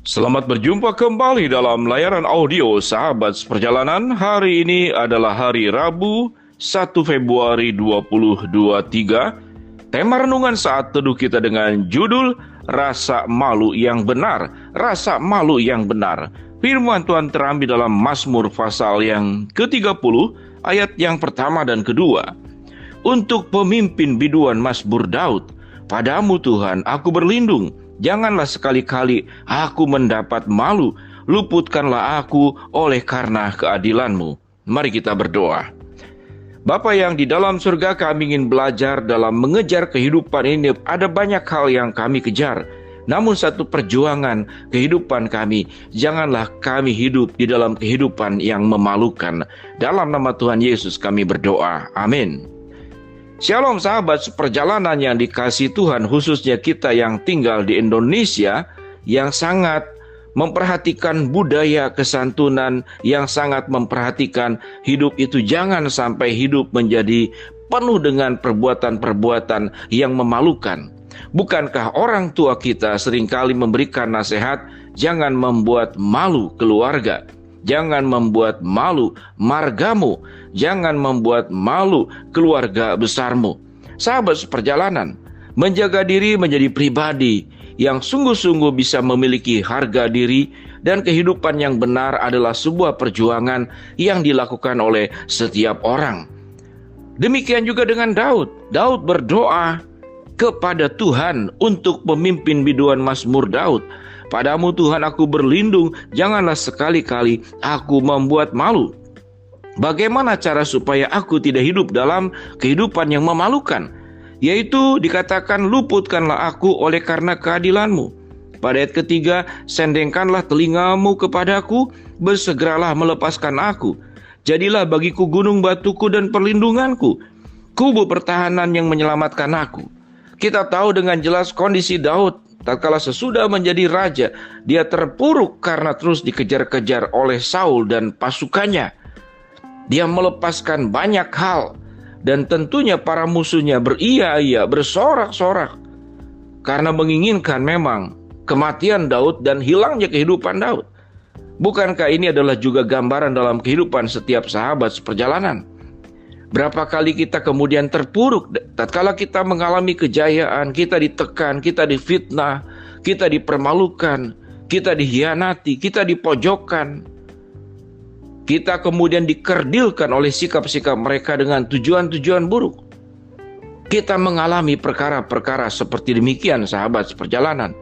Selamat berjumpa kembali dalam layanan audio Sahabat Seperjalanan. Hari ini adalah hari Rabu, 1 Februari 2023. Tema renungan saat teduh kita dengan judul Rasa Malu yang Benar. Rasa malu yang benar. Firman Tuhan terambil dalam Mazmur pasal yang ke-30, ayat yang pertama dan kedua. Untuk pemimpin biduan Mazmur Daud, padamu Tuhan aku berlindung. Janganlah sekali-kali aku mendapat malu, luputkanlah aku oleh karena keadilan-Mu. Mari kita berdoa. Bapa yang di dalam surga, kami ingin belajar dalam mengejar kehidupan ini. Ada banyak hal yang kami kejar, namun satu perjuangan kehidupan kami, janganlah kami hidup di dalam kehidupan yang memalukan. Dalam nama Tuhan Yesus kami berdoa, amin. Shalom sahabat seperjalanan yang dikasihi Tuhan, khususnya kita yang tinggal di Indonesia, yang sangat memperhatikan budaya kesantunan, yang sangat memperhatikan hidup itu jangan sampai hidup menjadi penuh dengan perbuatan-perbuatan yang memalukan. Bukankah orang tua kita seringkali memberikan nasihat, jangan membuat malu keluarga, jangan membuat malu margamu, jangan membuat malu keluarga besarmu. Sahabat seperjalanan, menjaga diri menjadi pribadi yang sungguh-sungguh bisa memiliki harga diri dan kehidupan yang benar adalah sebuah perjuangan yang dilakukan oleh setiap orang. Demikian juga dengan Daud. Daud berdoa kepada Tuhan untuk pemimpin biduan Mazmur Daud. Padamu Tuhan aku berlindung, janganlah sekali-kali aku membuat malu. Bagaimana cara supaya aku tidak hidup dalam kehidupan yang memalukan? Yaitu dikatakan luputkanlah aku oleh karena keadilan-Mu. Pada ayat ketiga, sendengkanlah telingamu kepadaku, bersegeralah melepaskan aku. Jadilah bagiku gunung batuku dan perlindunganku, kubu pertahanan yang menyelamatkan aku. Kita tahu dengan jelas kondisi Daud. Tatkala sesudah menjadi raja, dia terpuruk karena terus dikejar-kejar oleh Saul dan pasukannya. Dia melepaskan banyak hal, dan tentunya para musuhnya beria-ia, bersorak-sorak, karena menginginkan memang kematian Daud dan hilangnya kehidupan Daud. Bukankah ini adalah juga gambaran dalam kehidupan setiap sahabat seperjalanan? Berapa kali kita kemudian terpuruk tatkala kita mengalami kejayaan, kita ditekan, kita difitnah, kita dipermalukan, kita dihianati, kita dipojokkan. Kita kemudian dikerdilkan oleh sikap-sikap mereka dengan tujuan-tujuan buruk. Kita mengalami perkara-perkara seperti demikian sahabat seperjalanan.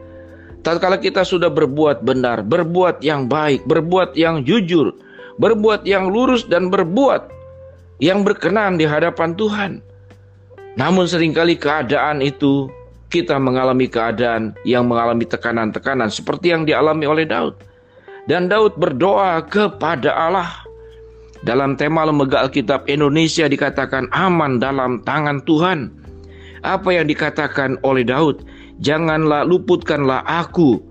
Tatkala kita sudah berbuat benar, berbuat yang baik, berbuat yang jujur, berbuat yang lurus dan berbuat yang berkenan di hadapan Tuhan. Namun seringkali keadaan itu, kita mengalami keadaan yang mengalami tekanan-tekanan seperti yang dialami oleh Daud. Dan Daud berdoa kepada Allah. Dalam tema Lembaga Alkitab Indonesia dikatakan aman dalam tangan Tuhan. Apa yang dikatakan oleh Daud? Janganlah luputkanlah aku,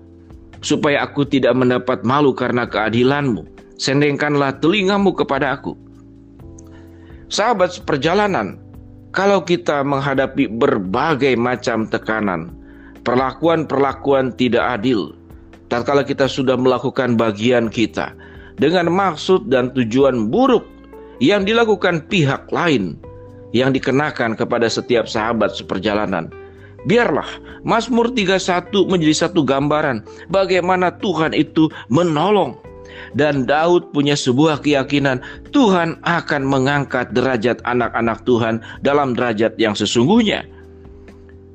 supaya aku tidak mendapat malu karena keadilan-Mu. Sendengkanlah telingamu kepada aku. Sahabat seperjalanan, kalau kita menghadapi berbagai macam tekanan, perlakuan-perlakuan tidak adil, tatkala kita sudah melakukan bagian kita dengan maksud dan tujuan buruk yang dilakukan pihak lain yang dikenakan kepada setiap sahabat seperjalanan, biarlah Mazmur 31 menjadi satu gambaran bagaimana Tuhan itu menolong. Dan Daud punya sebuah keyakinan Tuhan akan mengangkat derajat anak-anak Tuhan dalam derajat yang sesungguhnya.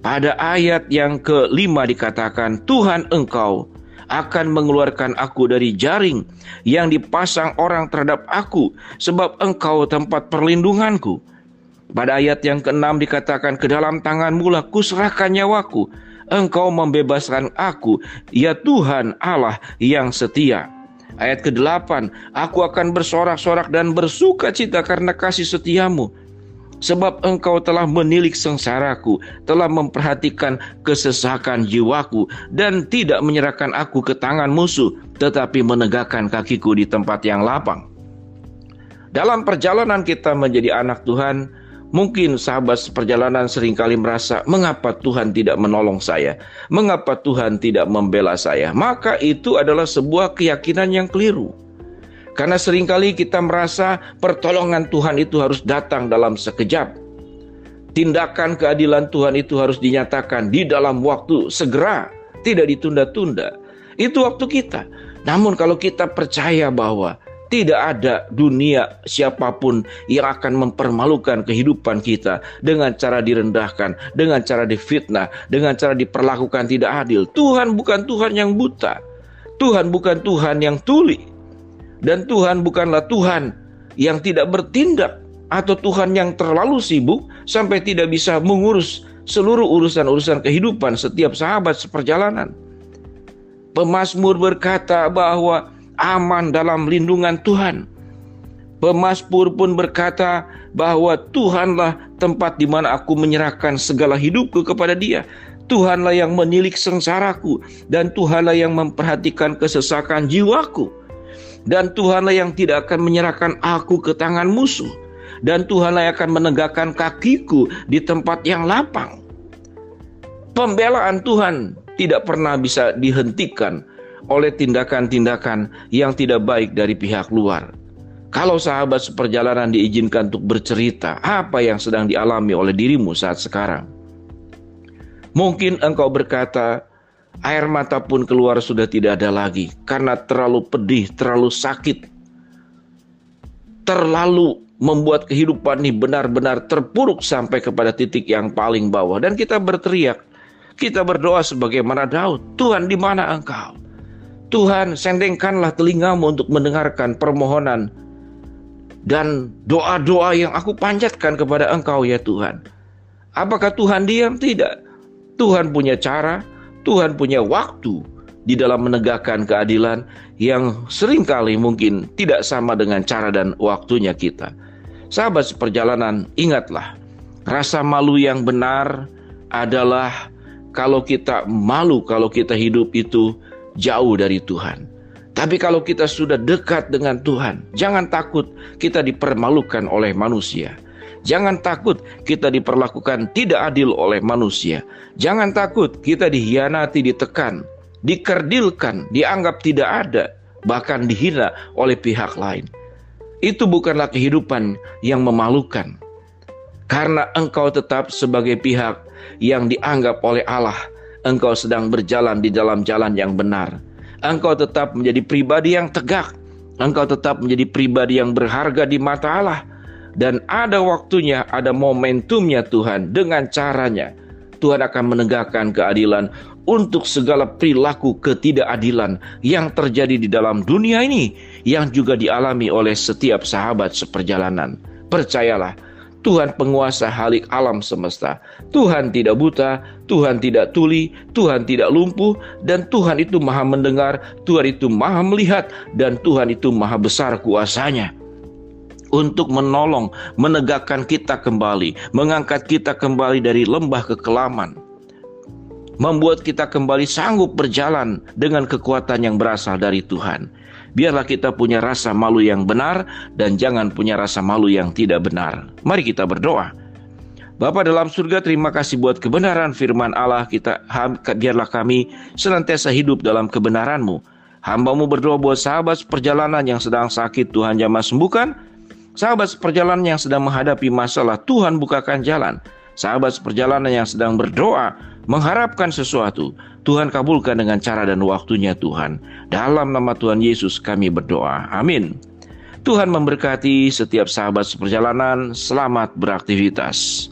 Pada ayat yang ke-5 dikatakan, Tuhan Engkau akan mengeluarkan aku dari jaring yang dipasang orang terhadap aku, sebab Engkau tempat perlindunganku. Pada ayat yang ke-6 dikatakan, ke dalam tangan-Mu lah kuserahkan nyawaku, Engkau membebaskan aku, ya Tuhan Allah yang setia. Ayat ke-8, aku akan bersorak-sorak dan bersuka cita karena kasih setiamu, sebab Engkau telah menilik sengsaraku, telah memperhatikan kesesakan jiwaku, dan tidak menyerahkan aku ke tangan musuh, tetapi menegakkan kakiku di tempat yang lapang. Dalam perjalanan kita menjadi anak Tuhan, Mungkin sahabat seperjalanan seringkali merasa, mengapa Tuhan tidak menolong saya? Mengapa Tuhan tidak membela saya? Maka itu adalah sebuah keyakinan yang keliru. Karena seringkali kita merasa pertolongan Tuhan itu harus datang dalam sekejap. Tindakan keadilan Tuhan itu harus dinyatakan di dalam waktu segera, tidak ditunda-tunda. Itu waktu kita. Namun kalau kita percaya bahwa tidak ada dunia siapapun yang akan mempermalukan kehidupan kita dengan cara direndahkan, dengan cara difitnah, dengan cara diperlakukan tidak adil. Tuhan bukan Tuhan yang buta. Tuhan bukan Tuhan yang tuli. Dan Tuhan bukanlah Tuhan yang tidak bertindak, atau Tuhan yang terlalu sibuk sampai tidak bisa mengurus seluruh urusan-urusan kehidupan setiap sahabat seperjalanan. Pemazmur berkata bahwa aman dalam lindungan Tuhan. Pemazmur pun berkata bahwa Tuhanlah tempat di mana aku menyerahkan segala hidupku kepada Dia. Tuhanlah yang menilik sengsaraku, dan Tuhanlah yang memperhatikan kesesakan jiwaku. Dan Tuhanlah yang tidak akan menyerahkan aku ke tangan musuh. Dan Tuhanlah yang akan menegakkan kakiku di tempat yang lapang. Pembelaan Tuhan tidak pernah bisa dihentikan oleh tindakan-tindakan yang tidak baik dari pihak luar. Kalau sahabat seperjalanan diizinkan untuk bercerita apa yang sedang dialami oleh dirimu saat sekarang. Mungkin engkau berkata, air mata pun keluar sudah tidak ada lagi karena terlalu pedih, terlalu sakit, terlalu membuat kehidupan ini benar-benar terpuruk sampai kepada titik yang paling bawah. Dan kita berteriak, kita berdoa sebagaimana Daud, Tuhan di mana Engkau? Tuhan, sendengkanlah telingamu untuk mendengarkan permohonan dan doa-doa yang aku panjatkan kepada Engkau ya Tuhan. Apakah Tuhan diam? Tidak. Tuhan punya cara, Tuhan punya waktu di dalam menegakkan keadilan yang seringkali mungkin tidak sama dengan cara dan waktunya kita. Sahabat seperjalanan, ingatlah, rasa malu yang benar adalah kalau kita malu, kalau kita hidup itu jauh dari Tuhan. Tapi kalau kita sudah dekat dengan Tuhan, jangan takut kita dipermalukan oleh manusia. Jangan takut kita diperlakukan tidak adil oleh manusia. Jangan takut kita dikhianati, ditekan, dikerdilkan, dianggap tidak ada, bahkan dihina oleh pihak lain. Itu bukanlah kehidupan yang memalukan. Karena engkau tetap sebagai pihak yang dianggap oleh Allah, engkau sedang berjalan di dalam jalan yang benar. Engkau tetap menjadi pribadi yang tegak. Engkau tetap menjadi pribadi yang berharga di mata Allah. Dan ada waktunya, ada momentumnya Tuhan. Dengan caranya Tuhan akan menegakkan keadilan untuk segala perilaku ketidakadilan yang terjadi di dalam dunia ini, yang juga dialami oleh setiap sahabat seperjalanan. Percayalah, Tuhan penguasa halik alam semesta. Tuhan tidak buta, Tuhan tidak tuli, Tuhan tidak lumpuh, dan Tuhan itu maha mendengar, Tuhan itu maha melihat, dan Tuhan itu maha besar kuasanya untuk menolong, menegakkan kita kembali, mengangkat kita kembali dari lembah kekelaman, membuat kita kembali sanggup berjalan dengan kekuatan yang berasal dari Tuhan. Biarlah kita punya rasa malu yang benar dan jangan punya rasa malu yang tidak benar. Mari kita berdoa. Bapa dalam surga, terima kasih buat kebenaran firman Allah. Biarlah kami senantiasa hidup dalam kebenaran-Mu. Hamba-Mu berdoa buat sahabat seperjalanan yang sedang sakit, Tuhan jamah sembuhkan. Sahabat seperjalanan yang sedang menghadapi masalah, Tuhan bukakan jalan. Sahabat seperjalanan yang sedang berdoa, mengharapkan sesuatu, Tuhan kabulkan dengan cara dan waktunya Tuhan. Dalam nama Tuhan Yesus kami berdoa. Amin. Tuhan memberkati setiap sahabat seperjalanan. Selamat beraktivitas.